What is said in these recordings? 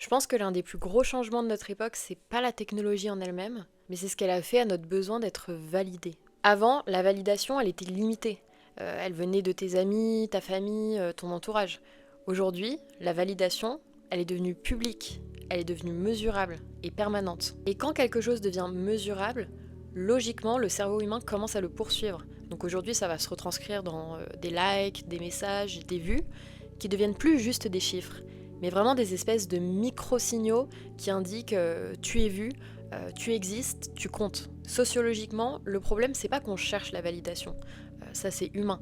Je pense que l'un des plus gros changements de notre époque, c'est pas la technologie en elle-même, mais c'est ce qu'elle a fait à notre besoin d'être validé. Avant, la validation, elle était limitée. Elle venait de tes amis, ta famille, ton entourage. Aujourd'hui, la validation, elle est devenue publique, elle est devenue mesurable et permanente. Et quand quelque chose devient mesurable, logiquement, le cerveau humain commence à le poursuivre. Donc aujourd'hui, ça va se retranscrire dans des likes, des messages, des vues, qui deviennent plus juste des chiffres, mais vraiment des espèces de micro-signaux qui indiquent tu es vu, tu existes, tu comptes. Sociologiquement, le problème, c'est pas qu'on cherche la validation, ça c'est humain.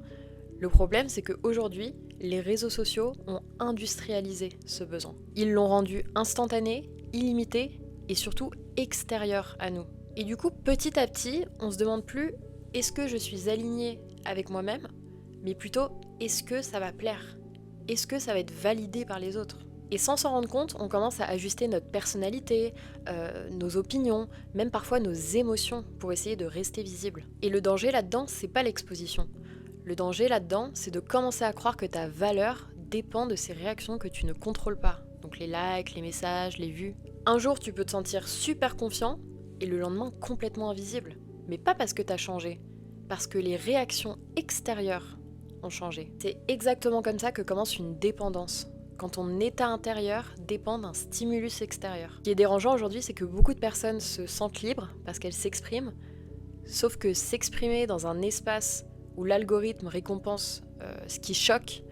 Le problème, c'est qu'aujourd'hui, les réseaux sociaux ont industrialisé ce besoin. Ils l'ont rendu instantané, illimité et surtout extérieur à nous. Et du coup, petit à petit, on se demande plus est-ce que je suis aligné avec moi-même, mais plutôt est-ce que ça va plaire? Est-ce que ça va être validé par les autres? Et sans s'en rendre compte, on commence à ajuster notre personnalité, nos opinions, même parfois nos émotions pour essayer de rester visible. Et le danger là-dedans, c'est pas l'exposition. Le danger là-dedans, c'est de commencer à croire que ta valeur dépend de ces réactions que tu ne contrôles pas. Donc les likes, les messages, les vues. Un jour, tu peux te sentir super confiant et le lendemain complètement invisible. Mais pas parce que t'as changé, parce que les réactions extérieures ont changé. C'est exactement comme ça que commence une dépendance. Quand ton état intérieur dépend d'un stimulus extérieur. Ce qui est dérangeant aujourd'hui, c'est que beaucoup de personnes se sentent libres parce qu'elles s'expriment, sauf que s'exprimer dans un espace où l'algorithme récompense ce qui choque,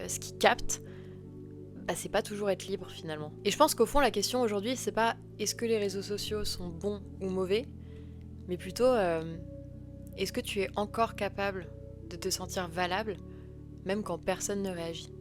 ce qui capte, bah, c'est pas toujours être libre finalement. Et je pense qu'au fond, la question aujourd'hui, c'est pas est-ce que les réseaux sociaux sont bons ou mauvais, mais plutôt est-ce que tu es encore capable de te sentir valable, même quand personne ne réagit.